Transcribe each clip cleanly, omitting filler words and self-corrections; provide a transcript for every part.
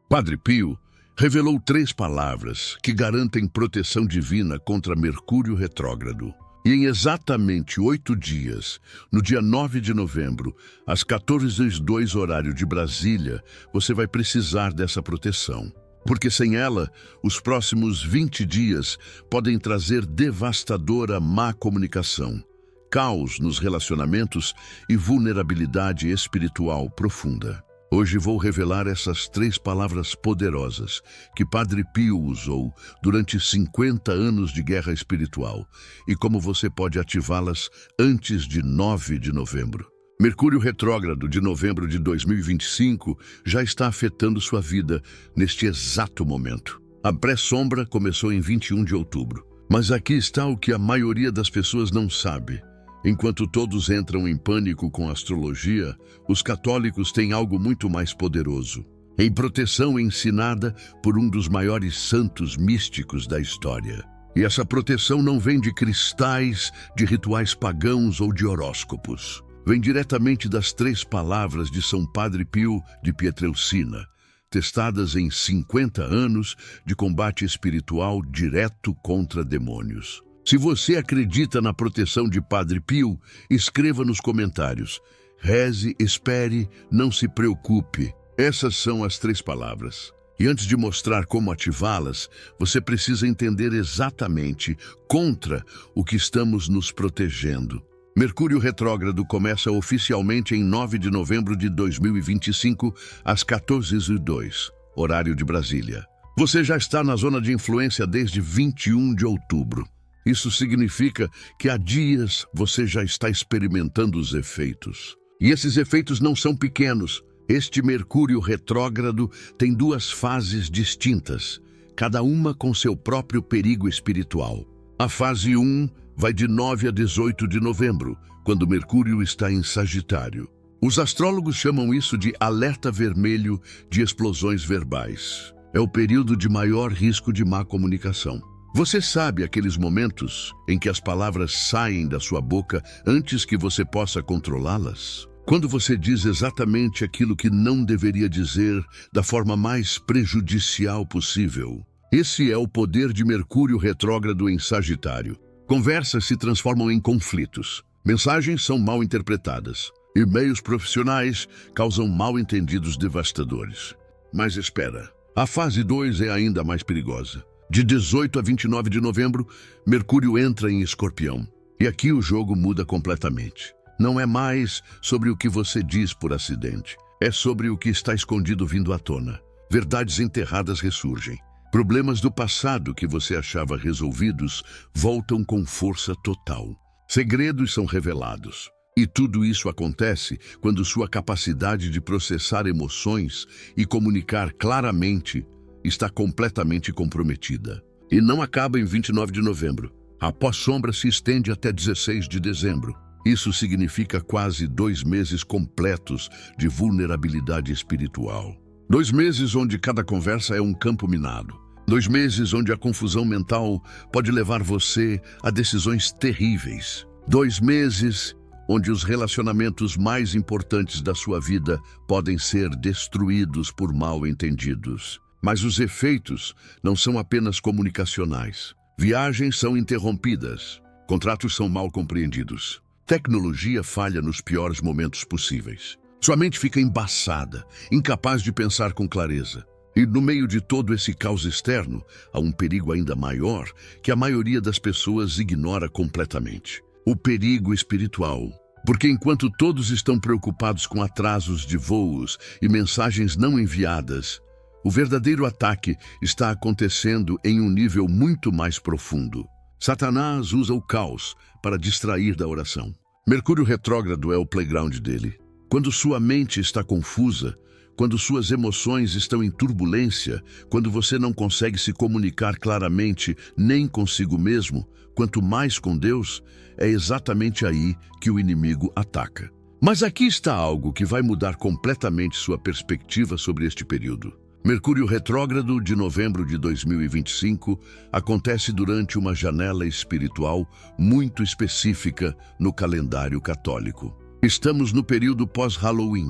Padre Pio revelou 3 palavras que garantem proteção divina contra Mercúrio retrógrado. E em exatamente 8 dias, no dia 9 de novembro, às 14h02 horário de Brasília, você vai precisar dessa proteção. Porque sem ela, os próximos 20 dias podem trazer devastadora má comunicação, caos nos relacionamentos e vulnerabilidade espiritual profunda. Hoje vou revelar essas 3 palavras poderosas que Padre Pio usou durante 50 anos de guerra espiritual e como você pode ativá-las antes de 9 de novembro. Mercúrio retrógrado de novembro de 2025 já está afetando sua vida neste exato momento. A pré-sombra começou em 21 de outubro, mas aqui está o que a maioria das pessoas não sabe. Enquanto todos entram em pânico com a astrologia, os católicos têm algo muito mais poderoso. Em proteção ensinada por um dos maiores santos místicos da história. E essa proteção não vem de cristais, de rituais pagãos ou de horóscopos. Vem diretamente das 3 palavras de São Padre Pio de Pietrelcina, testadas em 50 anos de combate espiritual direto contra demônios. Se você acredita na proteção de Padre Pio, escreva nos comentários. Reze, espere, não se preocupe. Essas são as 3 palavras. E antes de mostrar como ativá-las, você precisa entender exatamente contra o que estamos nos protegendo. Mercúrio retrógrado começa oficialmente em 9 de novembro de 2025, às 14h02, horário de Brasília. Você já está na zona de influência desde 21 de outubro. Isso significa que há dias você já está experimentando os efeitos. E esses efeitos não são pequenos. Este Mercúrio retrógrado tem 2 fases distintas, cada uma com seu próprio perigo espiritual. A fase 1 vai de 9 a 18 de novembro, quando Mercúrio está em Sagitário. Os astrólogos chamam isso de alerta vermelho de explosões verbais. É o período de maior risco de má comunicação. Você sabe aqueles momentos em que as palavras saem da sua boca antes que você possa controlá-las? Quando você diz exatamente aquilo que não deveria dizer da forma mais prejudicial possível. Esse é o poder de Mercúrio retrógrado em Sagitário. Conversas se transformam em conflitos. Mensagens são mal interpretadas. E-mails profissionais causam mal-entendidos devastadores. Mas espera, a fase 2 é ainda mais perigosa. De 18 a 29 de novembro, Mercúrio entra em Escorpião. E aqui o jogo muda completamente. Não é mais sobre o que você diz por acidente. É sobre o que está escondido vindo à tona. Verdades enterradas ressurgem. Problemas do passado que você achava resolvidos voltam com força total. Segredos são revelados. E tudo isso acontece quando sua capacidade de processar emoções e comunicar claramente está completamente comprometida. E não acaba em 29 de novembro. A pós-sombra se estende até 16 de dezembro. Isso significa quase 2 meses completos de vulnerabilidade espiritual. 2 meses onde cada conversa é um campo minado. 2 meses onde a confusão mental pode levar você a decisões terríveis. 2 meses onde os relacionamentos mais importantes da sua vida podem ser destruídos por mal-entendidos. Mas os efeitos não são apenas comunicacionais. Viagens são interrompidas, contratos são mal compreendidos. Tecnologia falha nos piores momentos possíveis. Sua mente fica embaçada, incapaz de pensar com clareza. E no meio de todo esse caos externo, há um perigo ainda maior que a maioria das pessoas ignora completamente. O perigo espiritual. Porque enquanto todos estão preocupados com atrasos de voos e mensagens não enviadas, o verdadeiro ataque está acontecendo em um nível muito mais profundo. Satanás usa o caos para distrair da oração. Mercúrio retrógrado é o playground dele. Quando sua mente está confusa, quando suas emoções estão em turbulência, quando você não consegue se comunicar claramente nem consigo mesmo, quanto mais com Deus, é exatamente aí que o inimigo ataca. Mas aqui está algo que vai mudar completamente sua perspectiva sobre este período. Mercúrio retrógrado de novembro de 2025 acontece durante uma janela espiritual muito específica no calendário católico. Estamos no período pós-Halloween,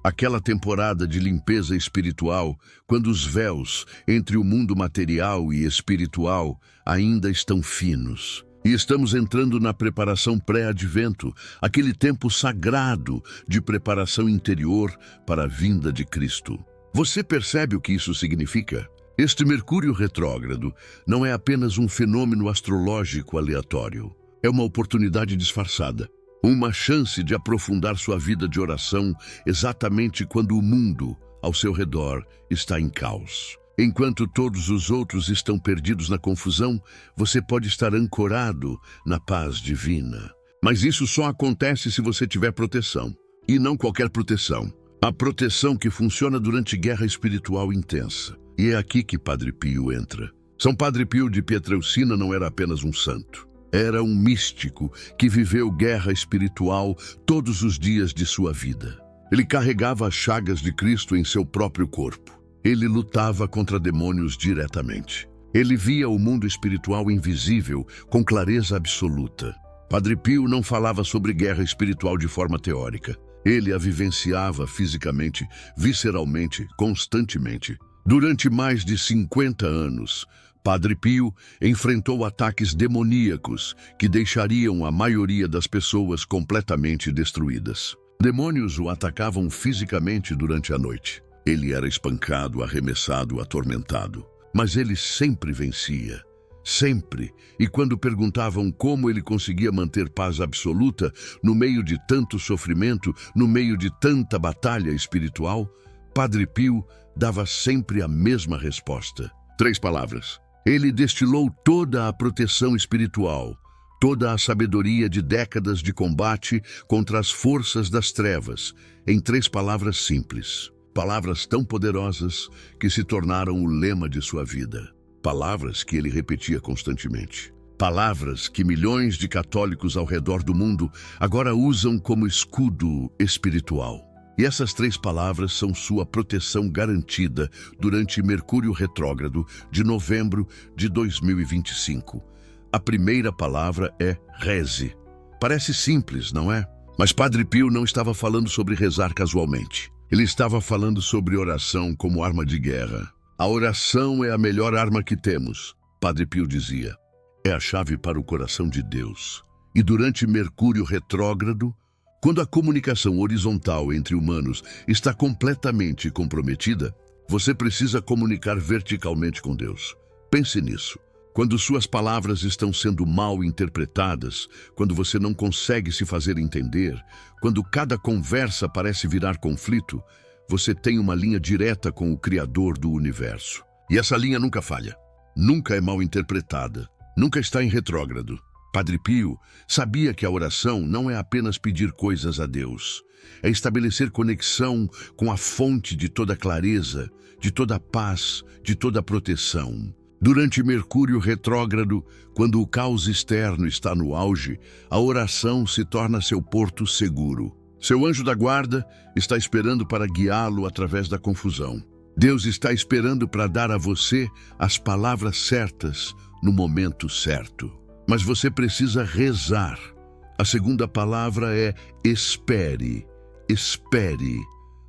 Aquela temporada de limpeza espiritual, quando os véus entre o mundo material e espiritual ainda estão finos. E estamos entrando na preparação pré-advento, aquele tempo sagrado de preparação interior para a vinda de Cristo. Você percebe o que isso significa? Este Mercúrio retrógrado não é apenas um fenômeno astrológico aleatório. É uma oportunidade disfarçada. Uma chance de aprofundar sua vida de oração exatamente quando o mundo ao seu redor está em caos. Enquanto todos os outros estão perdidos na confusão, você pode estar ancorado na paz divina. Mas isso só acontece se você tiver proteção. E não qualquer proteção. A proteção que funciona durante guerra espiritual intensa. E é aqui que Padre Pio entra. São Padre Pio de Pietrelcina não era apenas um santo. Era um místico que viveu guerra espiritual todos os dias de sua vida. Ele carregava as chagas de Cristo em seu próprio corpo. Ele lutava contra demônios diretamente. Ele via o mundo espiritual invisível com clareza absoluta. Padre Pio não falava sobre guerra espiritual de forma teórica. Ele a vivenciava fisicamente, visceralmente, constantemente. Durante mais de 50 anos, Padre Pio enfrentou ataques demoníacos que deixariam a maioria das pessoas completamente destruídas. Demônios o atacavam fisicamente durante a noite. Ele era espancado, arremessado, atormentado. Mas ele sempre vencia. Sempre. E quando perguntavam como ele conseguia manter paz absoluta no meio de tanto sofrimento, no meio de tanta batalha espiritual, Padre Pio dava sempre a mesma resposta. 3 palavras. Ele destilou toda a proteção espiritual, toda a sabedoria de décadas de combate contra as forças das trevas, em 3 palavras simples. Palavras tão poderosas que se tornaram o lema de sua vida. Palavras que ele repetia constantemente. Palavras que milhões de católicos ao redor do mundo agora usam como escudo espiritual. E essas 3 palavras são sua proteção garantida durante Mercúrio retrógrado de novembro de 2025. A primeira palavra é reze. Parece simples, não é? Mas Padre Pio não estava falando sobre rezar casualmente. Ele estava falando sobre oração como arma de guerra. A oração é a melhor arma que temos, Padre Pio dizia. É a chave para o coração de Deus. E durante Mercúrio retrógrado, quando a comunicação horizontal entre humanos está completamente comprometida, você precisa comunicar verticalmente com Deus. Pense nisso. Quando suas palavras estão sendo mal interpretadas, quando você não consegue se fazer entender, quando cada conversa parece virar conflito, você tem uma linha direta com o Criador do universo. E essa linha nunca falha, nunca é mal interpretada, nunca está em retrógrado. Padre Pio sabia que a oração não é apenas pedir coisas a Deus, é estabelecer conexão com a fonte de toda clareza, de toda paz, de toda proteção. Durante Mercúrio retrógrado, quando o caos externo está no auge, a oração se torna seu porto seguro. Seu anjo da guarda está esperando para guiá-lo através da confusão. Deus está esperando para dar a você as palavras certas no momento certo. Mas você precisa rezar. A segunda palavra é espere. Espere.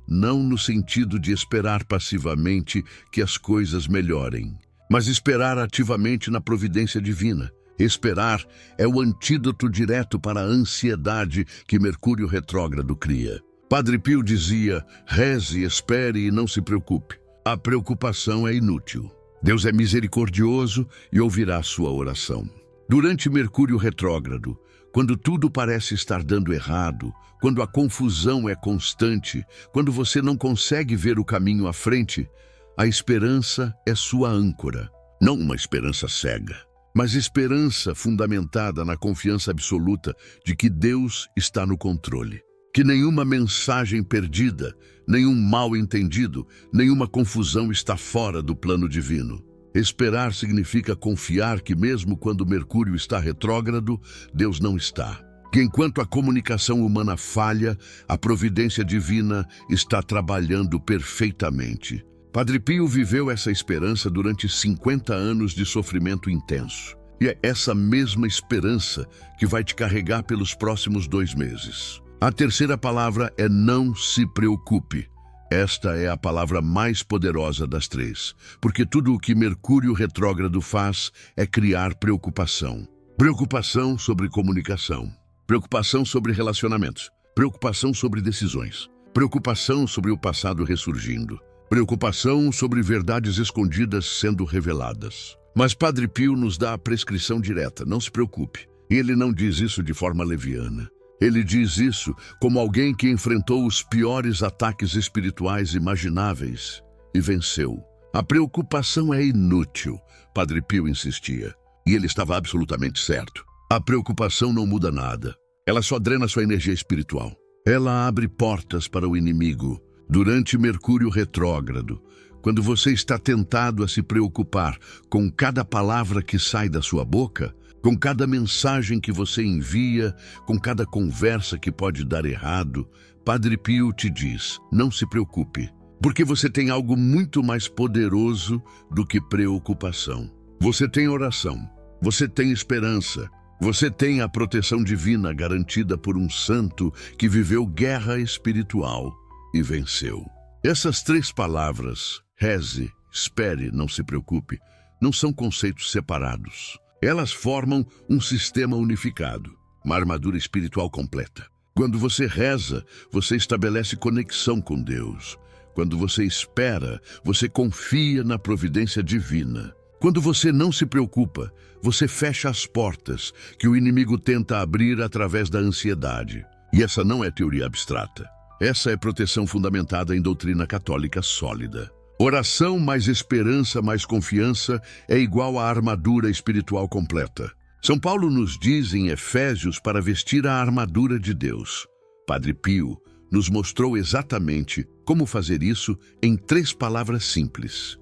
Não no sentido de esperar passivamente que as coisas melhorem, mas esperar ativamente na providência divina. Esperar é o antídoto direto para a ansiedade que Mercúrio retrógrado cria. Padre Pio dizia, reze, espere e não se preocupe. A preocupação é inútil. Deus é misericordioso e ouvirá sua oração. Durante Mercúrio retrógrado, quando tudo parece estar dando errado, quando a confusão é constante, quando você não consegue ver o caminho à frente, a esperança é sua âncora. Não uma esperança cega, mas esperança fundamentada na confiança absoluta de que Deus está no controle. Que nenhuma mensagem perdida, nenhum mal-entendido, nenhuma confusão está fora do plano divino. Esperar significa confiar que mesmo quando Mercúrio está retrógrado, Deus não está. Que enquanto a comunicação humana falha, a providência divina está trabalhando perfeitamente. Padre Pio viveu essa esperança durante 50 anos de sofrimento intenso. E é essa mesma esperança que vai te carregar pelos próximos 2 meses. A terceira palavra é não se preocupe. Esta é a palavra mais poderosa das três, porque tudo o que Mercúrio retrógrado faz é criar preocupação. Preocupação sobre comunicação, preocupação sobre relacionamentos, preocupação sobre decisões, preocupação sobre o passado ressurgindo, preocupação sobre verdades escondidas sendo reveladas. Mas Padre Pio nos dá a prescrição direta, não se preocupe. E ele não diz isso de forma leviana. Ele diz isso como alguém que enfrentou os piores ataques espirituais imagináveis e venceu. A preocupação é inútil, Padre Pio insistia. E ele estava absolutamente certo. A preocupação não muda nada. Ela só drena sua energia espiritual. Ela abre portas para o inimigo. Durante Mercúrio retrógrado, quando você está tentado a se preocupar com cada palavra que sai da sua boca, com cada mensagem que você envia, com cada conversa que pode dar errado, Padre Pio te diz, não se preocupe, porque você tem algo muito mais poderoso do que preocupação. Você tem oração, você tem esperança, você tem a proteção divina garantida por um santo que viveu guerra espiritual e venceu. Essas três palavras, reze, espere, não se preocupe, não são conceitos separados. Elas formam um sistema unificado, uma armadura espiritual completa. Quando você reza, você estabelece conexão com Deus. Quando você espera, você confia na providência divina. Quando você não se preocupa, você fecha as portas que o inimigo tenta abrir através da ansiedade. E essa não é teoria abstrata. Essa é proteção fundamentada em doutrina católica sólida. Oração mais esperança mais confiança é igual à armadura espiritual completa. São Paulo nos diz em Efésios para vestir a armadura de Deus. Padre Pio nos mostrou exatamente como fazer isso em três palavras simples.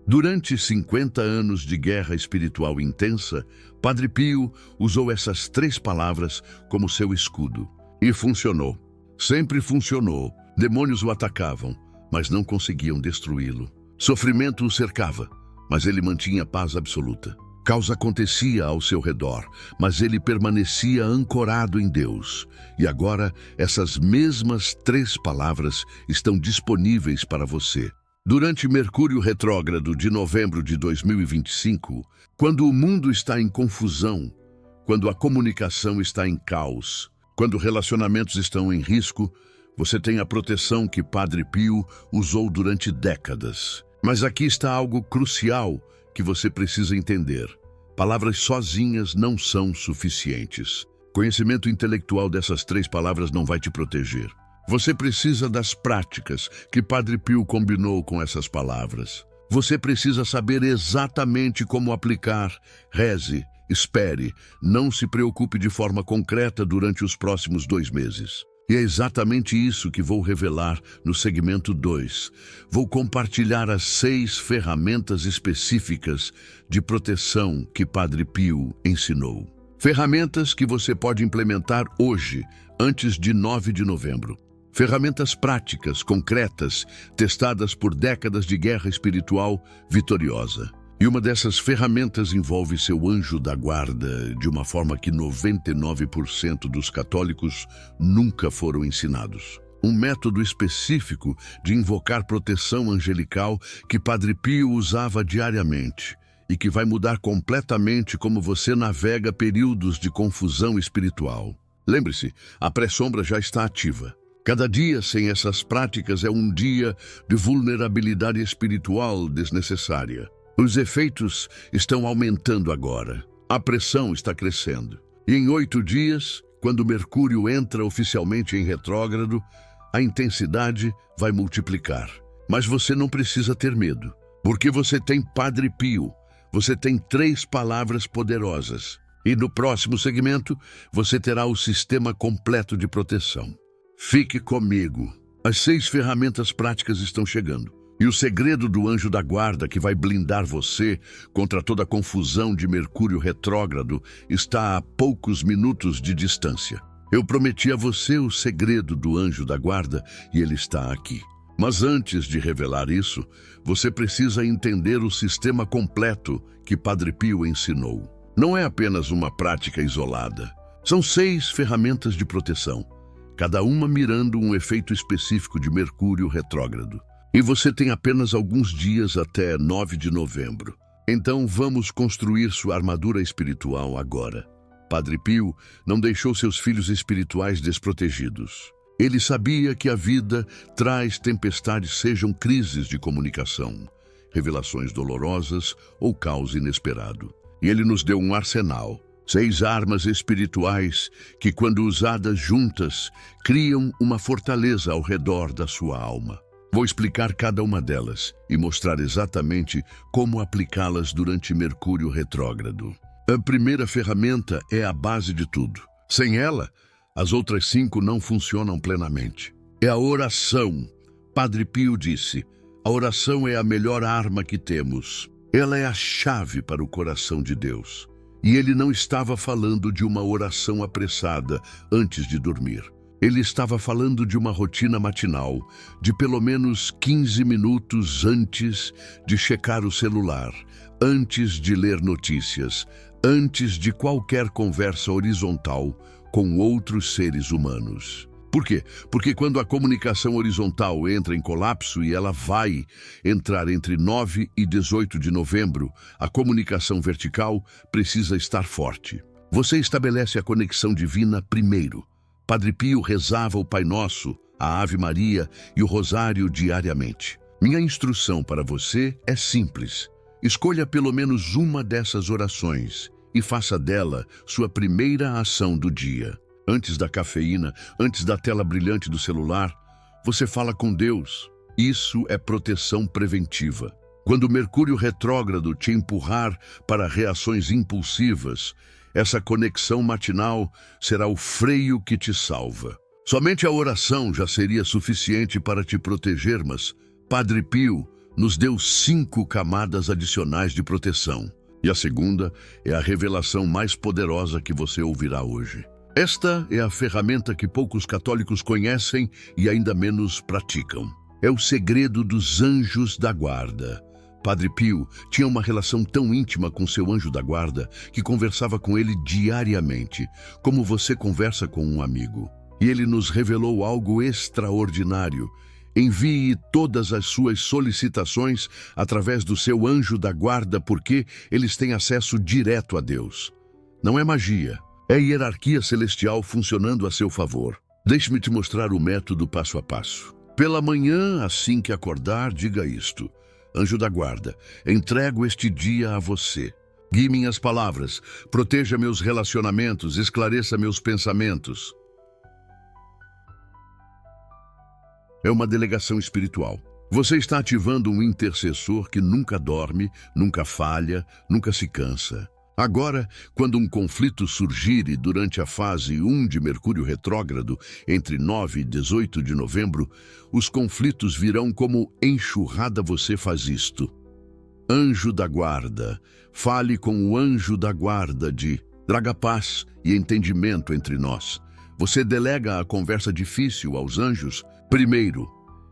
Durante 50 anos de guerra espiritual intensa, Padre Pio usou essas três palavras como seu escudo. E funcionou. Sempre funcionou. Demônios o atacavam, mas não conseguiam destruí-lo. Sofrimento o cercava, mas ele mantinha paz absoluta. Caos acontecia ao seu redor, mas ele permanecia ancorado em Deus. E agora, essas mesmas três palavras estão disponíveis para você. Durante Mercúrio retrógrado de novembro de 2025, quando o mundo está em confusão, quando a comunicação está em caos, quando relacionamentos estão em risco, você tem a proteção que Padre Pio usou durante décadas. Mas aqui está algo crucial que você precisa entender. Palavras sozinhas não são suficientes. Conhecimento intelectual dessas três palavras não vai te proteger. Você precisa das práticas que Padre Pio combinou com essas palavras. Você precisa saber exatamente como aplicar. Reze, espere, não se preocupe de forma concreta durante os próximos 2 meses. E é exatamente isso que vou revelar no segmento 2. Vou compartilhar as 6 ferramentas específicas de proteção que Padre Pio ensinou. Ferramentas que você pode implementar hoje, antes de 9 de novembro. Ferramentas práticas, concretas, testadas por décadas de guerra espiritual vitoriosa. E uma dessas ferramentas envolve seu anjo da guarda de uma forma que 99% dos católicos nunca foram ensinados. Um método específico de invocar proteção angelical que Padre Pio usava diariamente e que vai mudar completamente como você navega períodos de confusão espiritual. Lembre-se, a pré-sombra já está ativa. Cada dia sem essas práticas é um dia de vulnerabilidade espiritual desnecessária. Os efeitos estão aumentando agora. A pressão está crescendo. E em 8 dias, quando Mercúrio entra oficialmente em retrógrado, a intensidade vai multiplicar. Mas você não precisa ter medo, porque você tem Padre Pio. Você tem 3 palavras poderosas. E no próximo segmento, você terá o sistema completo de proteção. Fique comigo. As 6 ferramentas práticas estão chegando. E o segredo do anjo da guarda que vai blindar você contra toda a confusão de Mercúrio retrógrado está a poucos minutos de distância. Eu prometi a você o segredo do anjo da guarda e ele está aqui. Mas antes de revelar isso, você precisa entender o sistema completo que Padre Pio ensinou. Não é apenas uma prática isolada. São 6 ferramentas de proteção. cada uma mirando um efeito específico de Mercúrio retrógrado. E você tem apenas alguns dias até 9 de novembro. Então vamos construir sua armadura espiritual agora. Padre Pio não deixou seus filhos espirituais desprotegidos. Ele sabia que a vida traz tempestades, sejam crises de comunicação, revelações dolorosas ou caos inesperado. E ele nos deu um arsenal, 6 armas espirituais que, quando usadas juntas, criam uma fortaleza ao redor da sua alma. Vou explicar cada uma delas e mostrar exatamente como aplicá-las durante Mercúrio retrógrado. A primeira ferramenta é a base de tudo. Sem ela, as outras 5 não funcionam plenamente. É a oração. Padre Pio disse, a oração é a melhor arma que temos. Ela é a chave para o coração de Deus. E ele não estava falando de uma oração apressada antes de dormir. Ele estava falando de uma rotina matinal, de pelo menos 15 minutos antes de checar o celular, antes de ler notícias, antes de qualquer conversa horizontal com outros seres humanos. Por quê? Porque quando a comunicação horizontal entra em colapso, e ela vai entrar entre 9 e 18 de novembro, a comunicação vertical precisa estar forte. Você estabelece a conexão divina primeiro. Padre Pio rezava o Pai Nosso, a Ave Maria e o Rosário diariamente. Minha instrução para você é simples. Escolha pelo menos uma dessas orações e faça dela sua primeira ação do dia. Antes da cafeína, antes da tela brilhante do celular, você fala com Deus. Isso é proteção preventiva. Quando o Mercúrio retrógrado te empurrar para reações impulsivas, essa conexão matinal será o freio que te salva. Somente a oração já seria suficiente para te proteger, mas Padre Pio nos deu 5 camadas adicionais de proteção. E a segunda é a revelação mais poderosa que você ouvirá hoje. Esta é a ferramenta que poucos católicos conhecem e ainda menos praticam. É o segredo dos anjos da guarda. Padre Pio tinha uma relação tão íntima com seu anjo da guarda que conversava com ele diariamente, como você conversa com um amigo. E ele nos revelou algo extraordinário. Envie todas as suas solicitações através do seu anjo da guarda, porque eles têm acesso direto a Deus. Não é magia. É hierarquia celestial funcionando a seu favor. Deixe-me te mostrar o método passo a passo. Pela manhã, assim que acordar, diga isto. Anjo da guarda, entrego este dia a você. Guie minhas palavras, proteja meus relacionamentos, esclareça meus pensamentos. É uma delegação espiritual. Você está ativando um intercessor que nunca dorme, nunca falha, nunca se cansa. Agora, quando um conflito surgir e durante a fase 1 de Mercúrio retrógrado, entre 9 e 18 de novembro, os conflitos virão como enxurrada. Você faz isto. Anjo da guarda, fale com o anjo da guarda traga paz e entendimento entre nós. Você delega a conversa difícil aos anjos primeiro.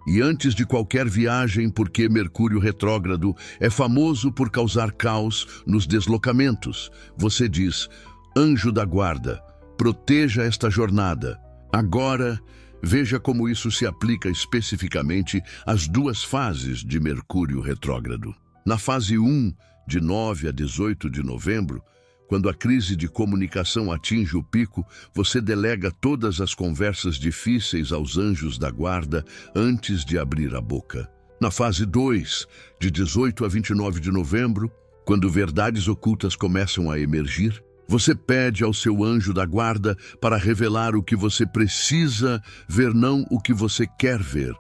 E antes de qualquer viagem, porque Mercúrio retrógrado é famoso por causar caos nos deslocamentos, você diz, anjo da guarda, proteja esta jornada. Agora, veja como isso se aplica especificamente às 2 fases de Mercúrio retrógrado. Na fase 1, de 9 a 18 de novembro, quando a crise de comunicação atinge o pico, você delega todas as conversas difíceis aos anjos da guarda antes de abrir a boca. Na fase 2, de 18 a 29 de novembro, quando verdades ocultas começam a emergir, você pede ao seu anjo da guarda para revelar o que você precisa ver, não o que você quer ver,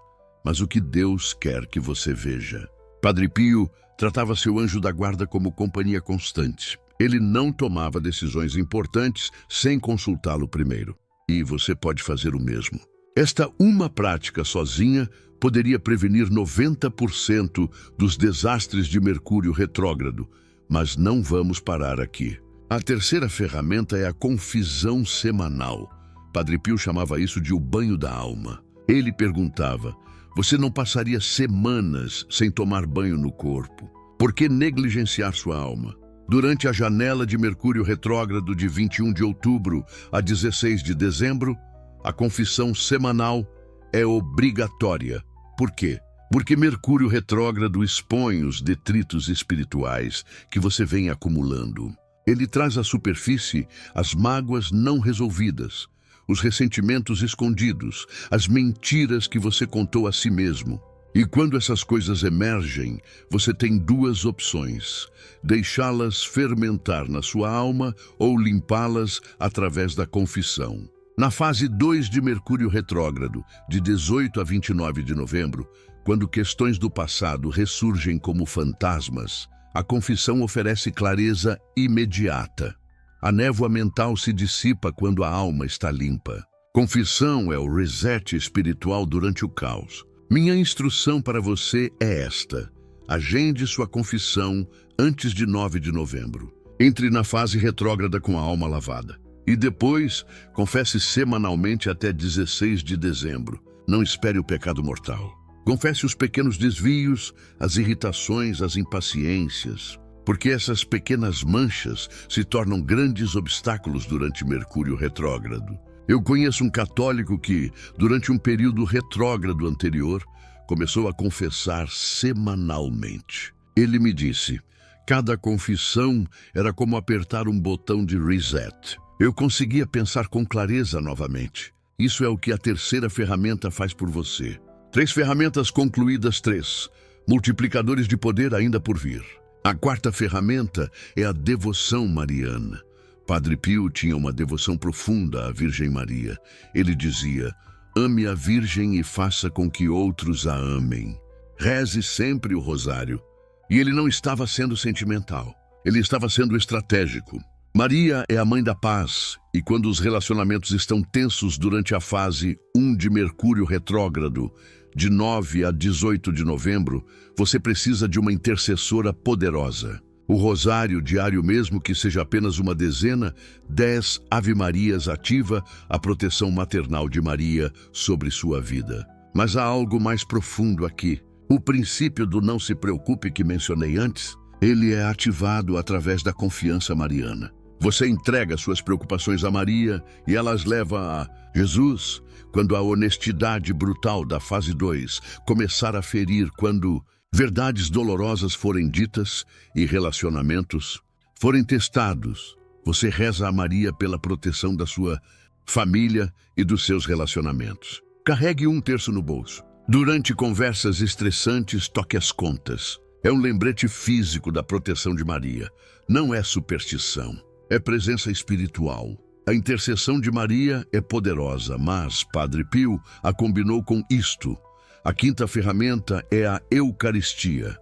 mas o que Deus quer que você veja. Padre Pio tratava seu anjo da guarda como companhia constante. Ele não tomava decisões importantes sem consultá-lo primeiro. E você pode fazer o mesmo. Esta uma prática sozinha poderia prevenir 90% dos desastres de Mercúrio retrógrado, mas não vamos parar aqui. A terceira ferramenta é a confissão semanal. Padre Pio chamava isso de o banho da alma. Ele perguntava, você não passaria semanas sem tomar banho no corpo? Por que negligenciar sua alma? Durante a janela de Mercúrio retrógrado de 21 de outubro a 16 de dezembro, A confissão semanal é obrigatória. Por quê? Porque Mercúrio retrógrado expõe os detritos espirituais que você vem acumulando. Ele traz à superfície as mágoas não resolvidas, os ressentimentos escondidos, as mentiras que você contou a si mesmo. E quando essas coisas emergem, você tem duas opções: deixá-las fermentar na sua alma ou limpá-las através da confissão. Na fase 2 de Mercúrio retrógrado, de 18 a 29 de novembro, quando questões do passado ressurgem como fantasmas, a confissão oferece clareza imediata. A névoa mental se dissipa quando a alma está limpa. Confissão é o reset espiritual durante o caos. Minha instrução para você é esta: agende sua confissão antes de 9 de novembro. Entre na fase retrógrada com a alma lavada. E depois, confesse semanalmente até 16 de dezembro. Não espere o pecado mortal. Confesse os pequenos desvios, as irritações, as impaciências, porque essas pequenas manchas se tornam grandes obstáculos durante Mercúrio retrógrado. Eu conheço um católico que, durante um período retrógrado anterior, começou a confessar semanalmente. Ele me disse: cada confissão era como apertar um botão de reset. Eu conseguia pensar com clareza novamente. Isso é o que a terceira ferramenta faz por você. 3 ferramentas concluídas, 3 multiplicadores de poder ainda por vir. A 4ª ferramenta é a devoção mariana. Padre Pio tinha uma devoção profunda à Virgem Maria. Ele dizia: ame a Virgem e faça com que outros a amem. Reze sempre o rosário. E ele não estava sendo sentimental. Ele estava sendo estratégico. Maria é a mãe da paz, e quando os relacionamentos estão tensos durante a fase 1 de Mercúrio retrógrado, de 9 a 18 de novembro, você precisa de uma intercessora poderosa. O rosário diário, mesmo que seja apenas uma dezena, 10 Ave-Marias ativa a proteção maternal de Maria sobre sua vida. Mas há algo mais profundo aqui. O princípio do não se preocupe que mencionei antes, ele é ativado através da confiança mariana. Você entrega suas preocupações a Maria e ela as leva a Jesus. Quando a honestidade brutal da fase 2 começar a ferir, quando verdades dolorosas forem ditas e relacionamentos forem testados, você reza a Maria pela proteção da sua família e dos seus relacionamentos. Carregue 1/3 no bolso. Durante conversas estressantes, toque as contas. É um lembrete físico da proteção de Maria. Não é superstição. É presença espiritual. A intercessão de Maria é poderosa, mas Padre Pio a combinou com isto. A 5ª ferramenta é a Eucaristia.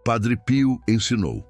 Padre Pio ensinou: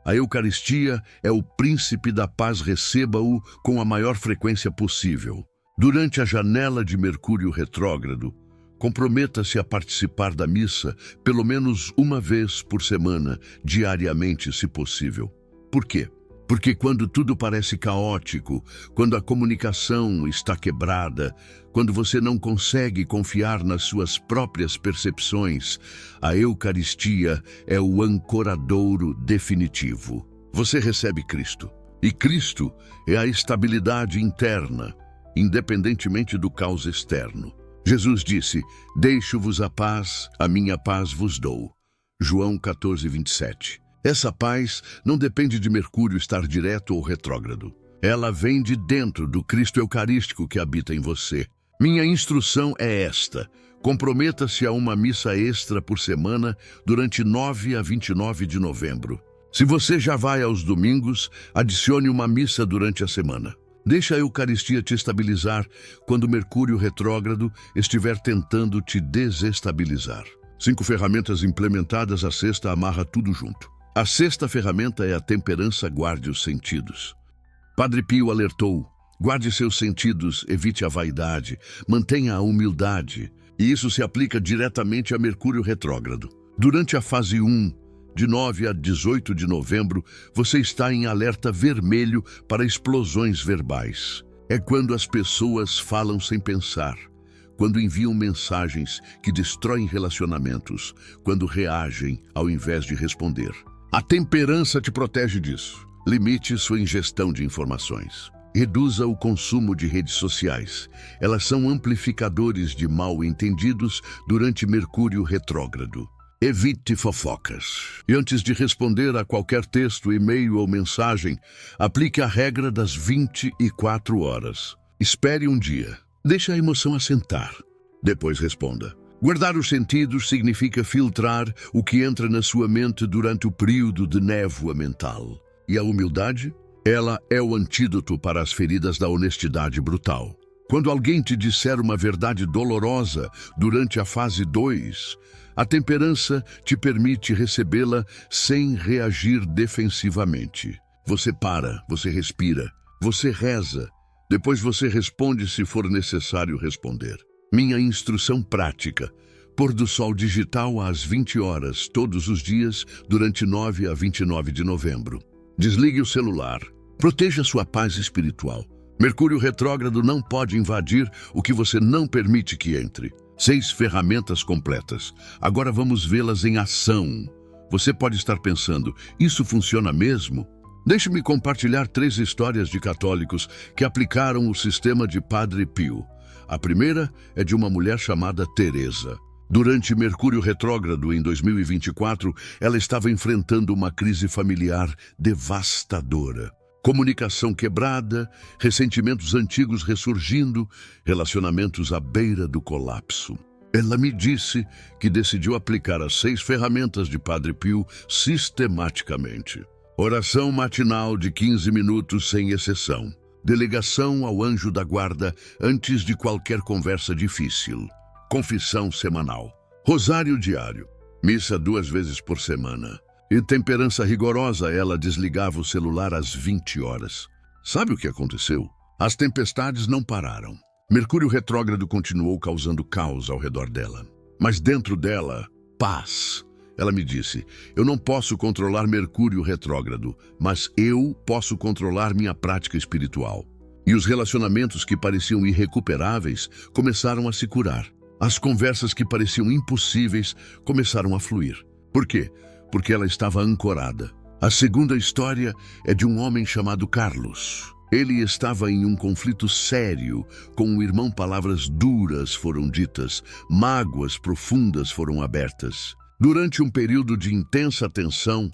a Eucaristia é o príncipe da paz, receba-o com a maior frequência possível. Durante a janela de Mercúrio retrógrado, comprometa-se a participar da missa pelo menos uma vez por semana, diariamente, se possível. Por quê? Porque quando tudo parece caótico, quando a comunicação está quebrada, quando você não consegue confiar nas suas próprias percepções, a Eucaristia é o ancoradouro definitivo. Você recebe Cristo, e Cristo é a estabilidade interna, independentemente do caos externo. Jesus disse: deixo-vos a minha paz vos dou. João 14, 27. Essa paz não depende de Mercúrio estar direto ou retrógrado. Ela vem de dentro do Cristo Eucarístico que habita em você. Minha instrução é esta: comprometa-se a uma missa extra por semana durante 9 a 29 de novembro. Se você já vai aos domingos, adicione uma missa durante a semana. Deixa a Eucaristia te estabilizar quando Mercúrio retrógrado estiver tentando te desestabilizar. 5 ferramentas implementadas, a 6ª amarra tudo junto. A 6ª ferramenta é a temperança, guarde os sentidos. Padre Pio alertou: guarde seus sentidos, evite a vaidade, mantenha a humildade. E isso se aplica diretamente a Mercúrio retrógrado. Durante a fase 1, de 9 a 18 de novembro, você está em alerta vermelho para explosões verbais. É quando as pessoas falam sem pensar, quando enviam mensagens que destroem relacionamentos, quando reagem ao invés de responder. A temperança te protege disso. Limite sua ingestão de informações. Reduza o consumo de redes sociais. Elas são amplificadores de mal-entendidos durante Mercúrio retrógrado. Evite fofocas. E antes de responder a qualquer texto, e-mail ou mensagem, aplique a regra das 24 horas. Espere um dia. Deixe a emoção assentar. Depois responda. Guardar os sentidos significa filtrar o que entra na sua mente durante o período de névoa mental. E a humildade? Ela é o antídoto para as feridas da honestidade brutal. Quando alguém te disser uma verdade dolorosa durante a fase 2, a temperança te permite recebê-la sem reagir defensivamente. Você para, você respira, você reza, depois você responde se for necessário responder. Minha instrução prática: pôr do sol digital às 20 horas todos os dias durante 9 a 29 de novembro. Desligue o celular. Proteja sua paz espiritual. Mercúrio retrógrado não pode invadir o que você não permite que entre. 6 ferramentas completas. Agora vamos vê-las em ação. Você pode estar pensando, isso funciona mesmo? Deixe-me compartilhar 3 histórias de católicos que aplicaram o sistema de Padre Pio. A primeira é de uma mulher chamada Teresa. Durante Mercúrio retrógrado em 2024, ela estava enfrentando uma crise familiar devastadora. Comunicação quebrada, ressentimentos antigos ressurgindo, relacionamentos à beira do colapso. Ela me disse que decidiu aplicar as 6 ferramentas de Padre Pio sistematicamente. Oração matinal de 15 minutos sem exceção. Delegação ao anjo da guarda antes de qualquer conversa difícil. Confissão semanal. Rosário diário. Missa 2 vezes por semana. E temperança rigorosa, ela desligava o celular às 20 horas. Sabe o que aconteceu? As tempestades não pararam. Mercúrio retrógrado continuou causando caos ao redor dela. Mas dentro dela, paz. Ela me disse, eu não posso controlar Mercúrio retrógrado, mas eu posso controlar minha prática espiritual. E os relacionamentos que pareciam irrecuperáveis começaram a se curar. As conversas que pareciam impossíveis começaram a fluir. Por quê? Porque ela estava ancorada. A segunda história é de um homem chamado Carlos. Ele estava em um conflito sério com o irmão. Palavras duras foram ditas, mágoas profundas foram abertas. Durante um período de intensa tensão,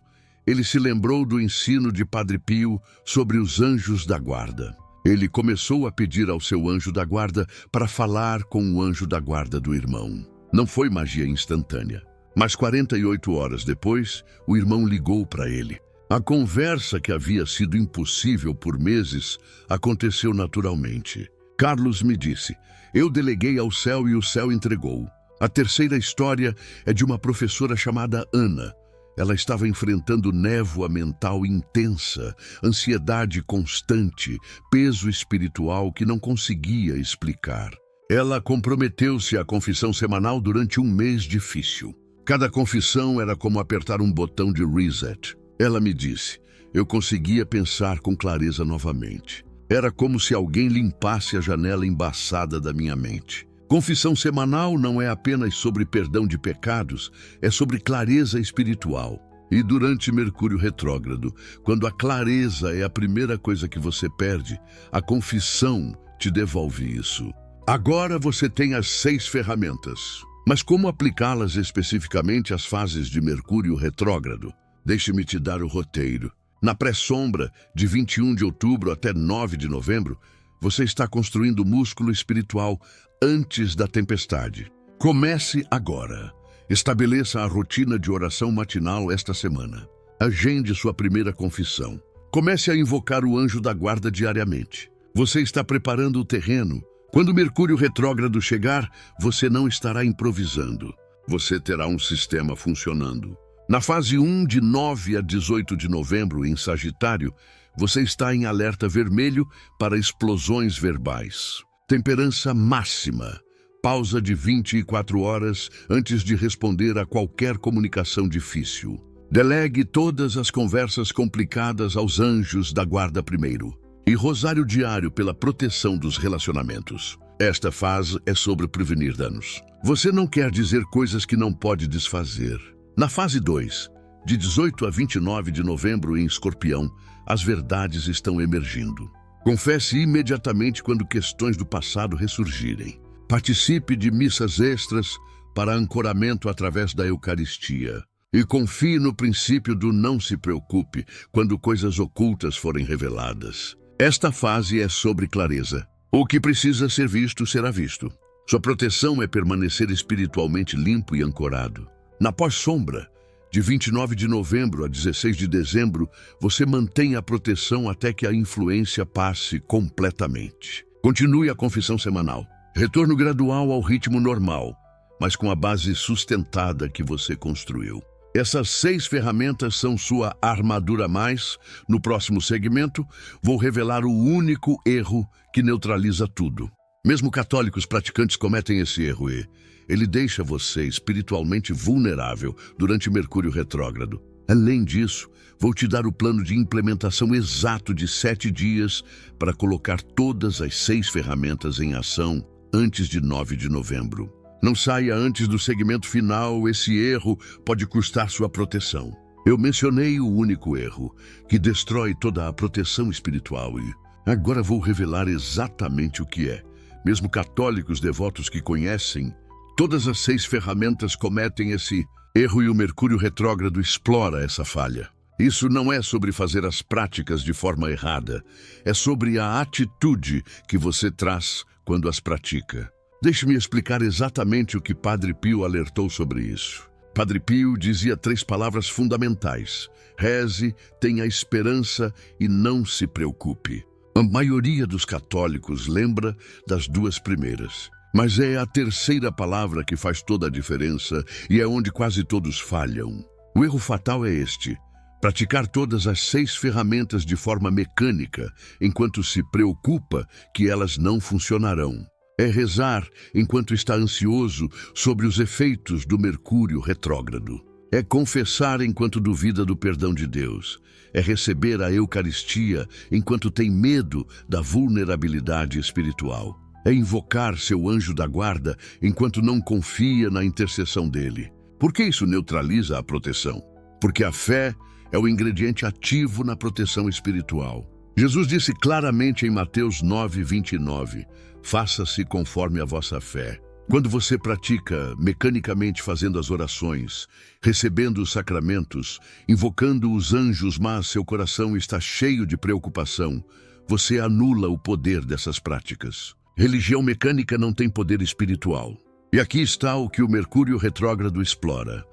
ele se lembrou do ensino de Padre Pio sobre os anjos da guarda. Ele começou a pedir ao seu anjo da guarda para falar com o anjo da guarda do irmão. Não foi magia instantânea. Mas 48 horas depois, o irmão ligou para ele. A conversa que havia sido impossível por meses aconteceu naturalmente. Carlos me disse, eu deleguei ao céu e o céu entregou. A terceira história é de uma professora chamada Ana. Ela estava enfrentando névoa mental intensa, ansiedade constante, peso espiritual que não conseguia explicar. Ela comprometeu-se à confissão semanal durante um mês difícil. Cada confissão era como apertar um botão de reset. Ela me disse, eu conseguia pensar com clareza novamente. Era como se alguém limpasse a janela embaçada da minha mente. Confissão semanal não é apenas sobre perdão de pecados, é sobre clareza espiritual. E durante Mercúrio retrógrado, quando a clareza é a primeira coisa que você perde, a confissão te devolve isso. Agora você tem as 6 ferramentas. Mas como aplicá-las especificamente às fases de Mercúrio retrógrado? Deixe-me te dar o roteiro. Na pré-sombra, de 21 de outubro até 9 de novembro, você está construindo músculo espiritual antes da tempestade. Comece agora. Estabeleça a rotina de oração matinal esta semana. Agende sua primeira confissão. Comece a invocar o anjo da guarda diariamente. Você está preparando o terreno. Quando Mercúrio retrógrado chegar, você não estará improvisando. Você terá um sistema funcionando. Na fase 1, de 9 a 18 de novembro, em Sagitário, você está em alerta vermelho para explosões verbais. Temperança máxima. Pausa de 24 horas antes de responder a qualquer comunicação difícil. Delegue todas as conversas complicadas aos anjos da guarda primeiro. E rosário diário pela proteção dos relacionamentos. Esta fase é sobre prevenir danos. Você não quer dizer coisas que não pode desfazer. Na fase 2, de 18 a 29 de novembro em Escorpião, as verdades estão emergindo. Confesse imediatamente quando questões do passado ressurgirem. Participe de missas extras para ancoramento através da Eucaristia. E confie no princípio do não se preocupe quando coisas ocultas forem reveladas. Esta fase é sobre clareza. O que precisa ser visto será visto. Sua proteção é permanecer espiritualmente limpo e ancorado. Na pós-sombra, de 29 de novembro a 16 de dezembro, você mantém a proteção até que a influência passe completamente. Continue a confissão semanal. Retorno gradual ao ritmo normal, mas com a base sustentada que você construiu. Essas 6 ferramentas são sua armadura mais. No próximo segmento, vou revelar o único erro que neutraliza tudo. Mesmo católicos praticantes cometem esse erro e ele deixa você espiritualmente vulnerável durante Mercúrio retrógrado. Além disso, vou te dar o plano de implementação exato de 7 dias para colocar todas as 6 ferramentas em ação antes de 9 de novembro. Não saia antes do segmento final, esse erro pode custar sua proteção. Eu mencionei o único erro, que destrói toda a proteção espiritual e agora vou revelar exatamente o que é. Mesmo católicos devotos que conhecem, todas as 6 ferramentas cometem esse erro e o Mercúrio retrógrado explora essa falha. Isso não é sobre fazer as práticas de forma errada, é sobre a atitude que você traz quando as pratica. Deixe-me explicar exatamente o que Padre Pio alertou sobre isso. Padre Pio dizia 3 palavras fundamentais: reze, tenha esperança e não se preocupe. A maioria dos católicos lembra das 2 primeiras, mas é a terceira palavra que faz toda a diferença e é onde quase todos falham. O erro fatal é este: praticar todas as 6 ferramentas de forma mecânica, enquanto se preocupa que elas não funcionarão. É rezar enquanto está ansioso sobre os efeitos do Mercúrio retrógrado. É confessar enquanto duvida do perdão de Deus. É receber a Eucaristia enquanto tem medo da vulnerabilidade espiritual. É invocar seu anjo da guarda enquanto não confia na intercessão dele. Por que isso neutraliza a proteção? Porque a fé é o ingrediente ativo na proteção espiritual. Jesus disse claramente em Mateus 9:29, faça-se conforme a vossa fé. Quando você pratica mecanicamente fazendo as orações, recebendo os sacramentos, invocando os anjos, mas seu coração está cheio de preocupação, você anula o poder dessas práticas. Religião mecânica não tem poder espiritual. E aqui está o que o Mercúrio retrógrado explora.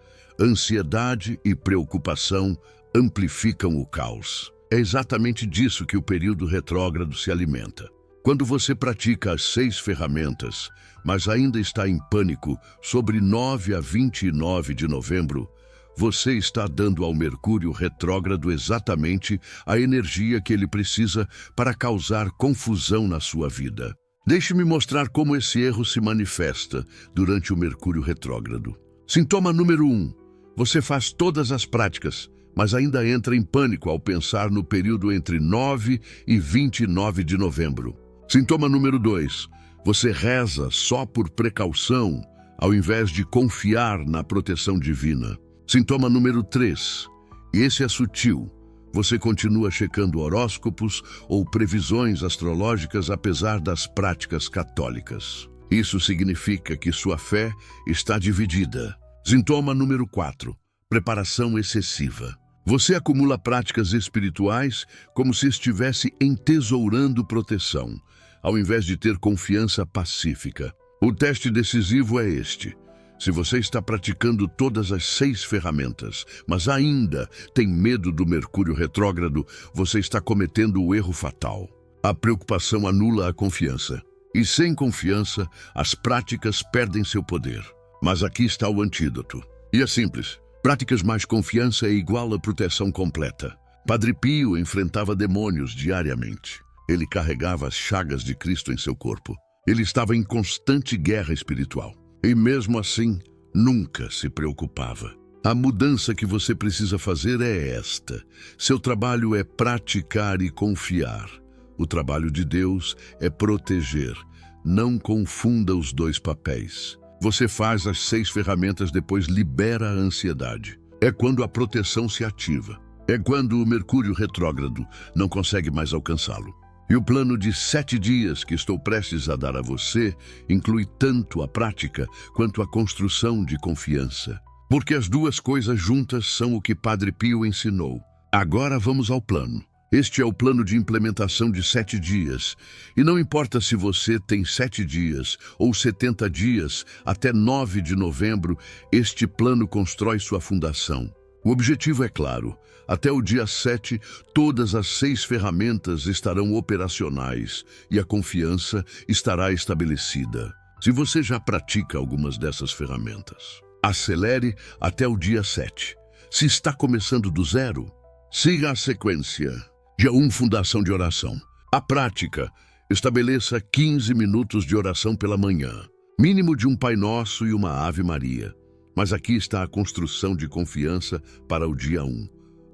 Ansiedade e preocupação amplificam o caos. É exatamente disso que o período retrógrado se alimenta. Quando você pratica as 6 ferramentas, mas ainda está em pânico sobre 9 a 29 de novembro, você está dando ao Mercúrio retrógrado exatamente a energia que ele precisa para causar confusão na sua vida. Deixe-me mostrar como esse erro se manifesta durante o Mercúrio retrógrado. Sintoma número 1. Você faz todas as práticas, mas ainda entra em pânico ao pensar no período entre 9 e 29 de novembro. Sintoma número 2. Você reza só por precaução, ao invés de confiar na proteção divina. Sintoma número 3. E esse é sutil. Você continua checando horóscopos ou previsões astrológicas apesar das práticas católicas. Isso significa que sua fé está dividida. Sintoma número 4. Preparação excessiva. Você acumula práticas espirituais como se estivesse entesourando proteção, ao invés de ter confiança pacífica. O teste decisivo é este. Se você está praticando todas as 6 ferramentas, mas ainda tem medo do Mercúrio retrógrado, você está cometendo o erro fatal. A preocupação anula a confiança. E sem confiança, as práticas perdem seu poder. Mas aqui está o antídoto. E é simples. Práticas mais confiança é igual a proteção completa. Padre Pio enfrentava demônios diariamente. Ele carregava as chagas de Cristo em seu corpo. Ele estava em constante guerra espiritual. E mesmo assim, nunca se preocupava. A mudança que você precisa fazer é esta. Seu trabalho é praticar e confiar. O trabalho de Deus é proteger. Não confunda os 2 papéis. Você faz as 6 ferramentas, depois libera a ansiedade. É quando a proteção se ativa. É quando o Mercúrio retrógrado não consegue mais alcançá-lo. E o plano de 7 dias que estou prestes a dar a você inclui tanto a prática quanto a construção de confiança. Porque as duas coisas juntas são o que Padre Pio ensinou. Agora vamos ao plano. Este é o plano de implementação de 7 dias. E não importa se você tem 7 dias ou 70 dias, até 9 de novembro, este plano constrói sua fundação. O objetivo é claro. Até o dia 7, todas as 6 ferramentas estarão operacionais e a confiança estará estabelecida. Se você já pratica algumas dessas ferramentas, acelere até o dia 7. Se está começando do zero, siga a sequência. Dia 1, fundação de oração. A prática, estabeleça 15 minutos de oração pela manhã, mínimo de um Pai Nosso e uma Ave Maria. Mas aqui está a construção de confiança para o dia 1.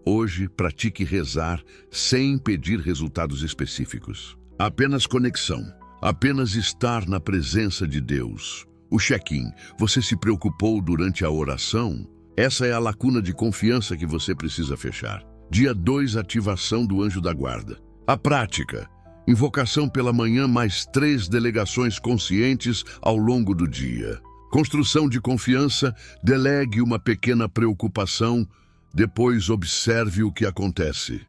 Hoje, pratique rezar sem pedir resultados específicos. Apenas conexão, apenas estar na presença de Deus. O check-in, você se preocupou durante a oração? Essa é a lacuna de confiança que você precisa fechar. Dia 2, ativação do anjo da guarda. A prática, invocação pela manhã mais 3 delegações conscientes ao longo do dia. Construção de confiança, delegue uma pequena preocupação, depois observe o que acontece.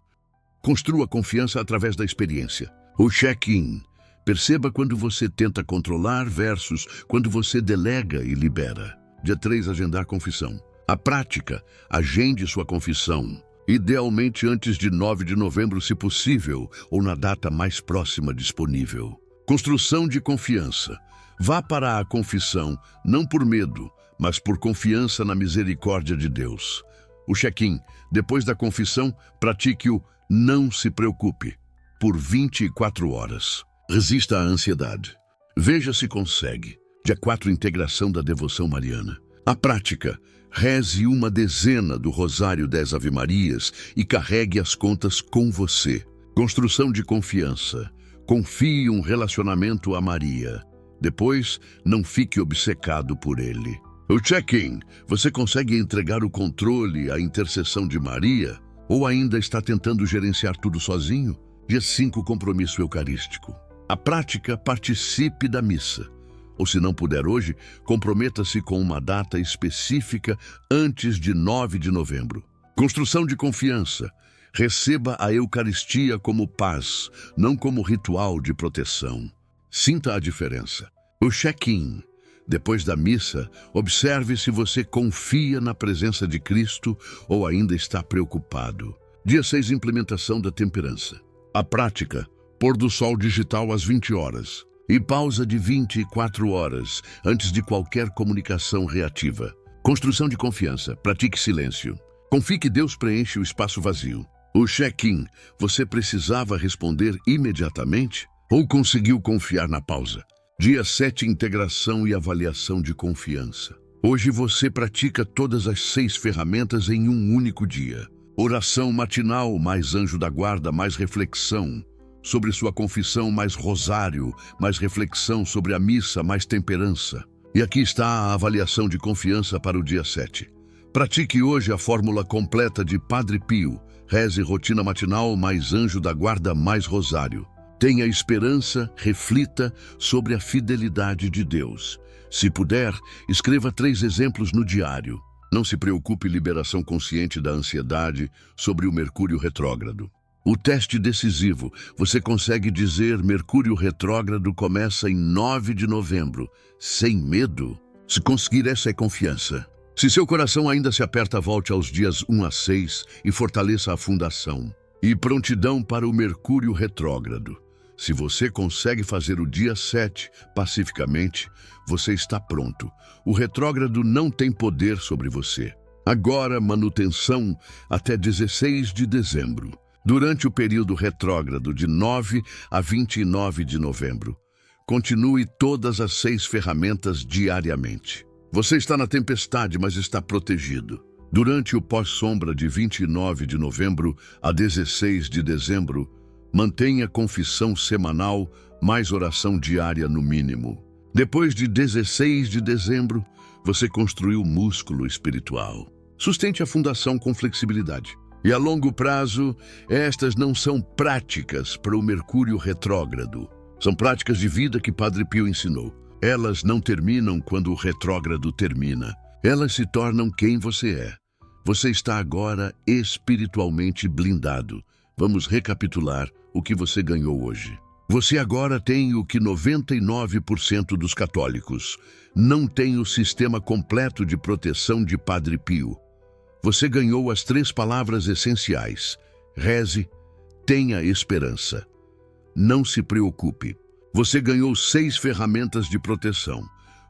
Construa confiança através da experiência. O check-in, perceba quando você tenta controlar versus quando você delega e libera. Dia 3, agendar confissão. A prática, agende sua confissão. Idealmente antes de 9 de novembro, se possível, ou na data mais próxima disponível. Construção de confiança. Vá para a confissão, não por medo, mas por confiança na misericórdia de Deus. O check-in. Depois da confissão, pratique o não se preocupe, por 24 horas. Resista à ansiedade. Veja se consegue. Dia 4, integração da devoção mariana. A prática. Reze uma dezena do Rosário 10 Ave-Marias e carregue as contas com você. Construção de confiança. Confie um relacionamento a Maria. Depois, não fique obcecado por ele. O check-in. Você consegue entregar o controle à intercessão de Maria? Ou ainda está tentando gerenciar tudo sozinho? Dia 5, compromisso eucarístico. A prática, participe da missa. Ou se não puder hoje, comprometa-se com uma data específica antes de 9 de novembro. Construção de confiança. Receba a Eucaristia como paz, não como ritual de proteção. Sinta a diferença. O check-in. Depois da missa, observe se você confia na presença de Cristo ou ainda está preocupado. Dia 6, implementação da temperança. A prática, pôr do sol digital às 20 horas. E pausa de 24 horas antes de qualquer comunicação reativa. Construção de confiança. Pratique silêncio. Confie que Deus preenche o espaço vazio. O check-in. Você precisava responder imediatamente ou conseguiu confiar na pausa? Dia 7, integração e avaliação de confiança. Hoje você pratica todas as 6 ferramentas em um único dia. Oração matinal, mais anjo da guarda, mais reflexão sobre sua confissão, mais rosário, mais reflexão sobre a missa, mais temperança. E aqui está a avaliação de confiança para o dia 7. Pratique hoje a fórmula completa de Padre Pio. Reze rotina matinal, mais anjo da guarda, mais rosário. Tenha esperança, reflita sobre a fidelidade de Deus. Se puder, escreva 3 exemplos no diário. Não se preocupe, liberação consciente da ansiedade sobre o Mercúrio retrógrado. O teste decisivo. Você consegue dizer Mercúrio retrógrado começa em 9 de novembro, sem medo? Se conseguir, essa é confiança. Se seu coração ainda se aperta, volte aos dias 1 a 6 e fortaleça a fundação. E prontidão para o Mercúrio retrógrado. Se você consegue fazer o dia 7 pacificamente, você está pronto. O retrógrado não tem poder sobre você. Agora, manutenção até 16 de dezembro. Durante o período retrógrado de 9 a 29 de novembro, continue todas as 6 ferramentas diariamente. Você está na tempestade, mas está protegido. Durante o pós-sombra de 29 de novembro a 16 de dezembro, mantenha confissão semanal, mais oração diária no mínimo. Depois de 16 de dezembro, você construiu músculo espiritual. Sustente a fundação com flexibilidade. E a longo prazo, estas não são práticas para o Mercúrio retrógrado. São práticas de vida que Padre Pio ensinou. Elas não terminam quando o retrógrado termina. Elas se tornam quem você é. Você está agora espiritualmente blindado. Vamos recapitular o que você ganhou hoje. Você agora tem o que 99% dos católicos não tem: o sistema completo de proteção de Padre Pio. Você ganhou as 3 palavras essenciais: reze, tenha esperança, não se preocupe. Você ganhou 6 ferramentas de proteção: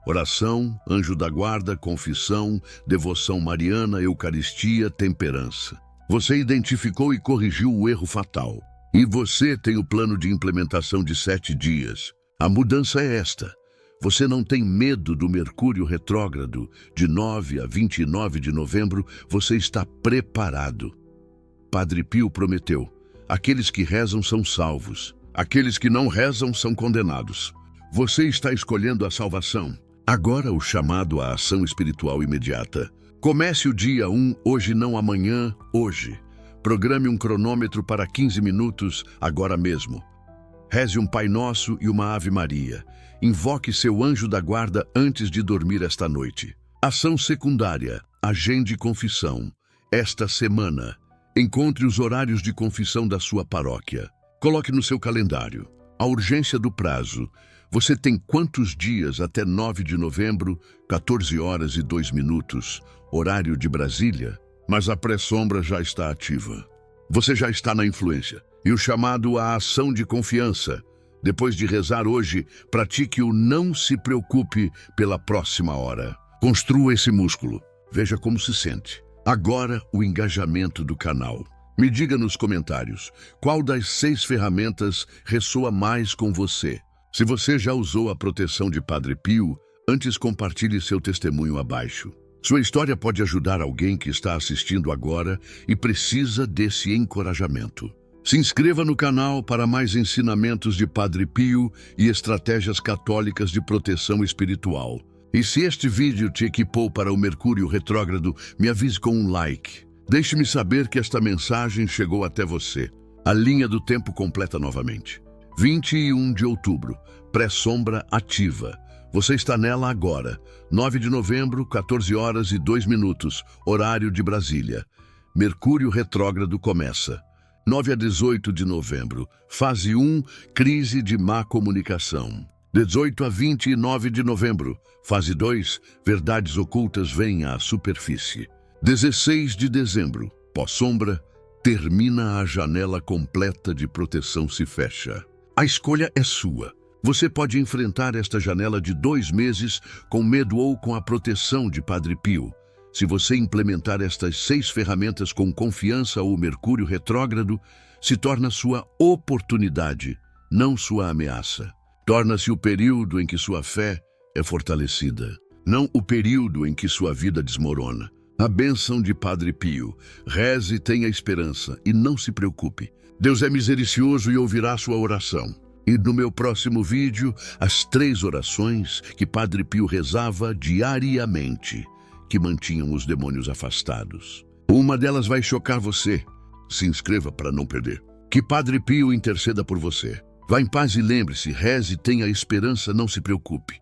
oração, anjo da guarda, confissão, devoção mariana, eucaristia, temperança. Você identificou e corrigiu o erro fatal. E você tem o plano de implementação de 7 dias. A mudança é esta: você não tem medo do Mercúrio retrógrado. De 9 a 29 de novembro, você está preparado. Padre Pio prometeu: aqueles que rezam são salvos, aqueles que não rezam são condenados. Você está escolhendo a salvação. Agora o chamado à ação espiritual imediata. Comece o dia 1, hoje não amanhã, hoje. Programe um cronômetro para 15 minutos, agora mesmo. Reze um Pai Nosso e uma Ave Maria. Invoque seu anjo da guarda antes de dormir esta noite. Ação secundária: agende confissão. Esta semana, encontre os horários de confissão da sua paróquia. Coloque no seu calendário. A urgência do prazo: você tem quantos dias até 9 de novembro, 14 horas e 2 minutos, horário de Brasília? Mas a pré-sombra já está ativa. Você já está na influência. E o chamado à ação de confiança: depois de rezar hoje, pratique o não se preocupe pela próxima hora. Construa esse músculo. Veja como se sente. Agora, o engajamento do canal. Me diga nos comentários qual das 6 ferramentas ressoa mais com você. Se você já usou a proteção de Padre Pio, antes compartilhe seu testemunho abaixo. Sua história pode ajudar alguém que está assistindo agora e precisa desse encorajamento. Se inscreva no canal para mais ensinamentos de Padre Pio e estratégias católicas de proteção espiritual. E se este vídeo te equipou para o Mercúrio retrógrado, me avise com um like. Deixe-me saber que esta mensagem chegou até você. A linha do tempo completa novamente. 21 de outubro, pré-sombra ativa. Você está nela agora. 9 de novembro, 14 horas e 2 minutos, horário de Brasília. Mercúrio retrógrado começa. 9 a 18 de novembro, fase 1, crise de má comunicação. 18 a 29 de novembro, fase 2, verdades ocultas vêm à superfície. 16 de dezembro, pós-sombra, termina a janela completa de proteção se fecha. A escolha é sua. Você pode enfrentar esta janela de 2 meses com medo ou com a proteção de Padre Pio. Se você implementar estas 6 ferramentas com confiança, o Mercúrio retrógrado se torna sua oportunidade, não sua ameaça. Torna-se o período em que sua fé é fortalecida, não o período em que sua vida desmorona. A bênção de Padre Pio: reze, tenha esperança e não se preocupe. Deus é misericioso e ouvirá sua oração. E no meu próximo vídeo, as 3 orações que Padre Pio rezava diariamente, que mantinham os demônios afastados. Uma delas vai chocar você. Se inscreva para não perder. Que Padre Pio interceda por você. Vá em paz e lembre-se: reze, tenha esperança, não se preocupe.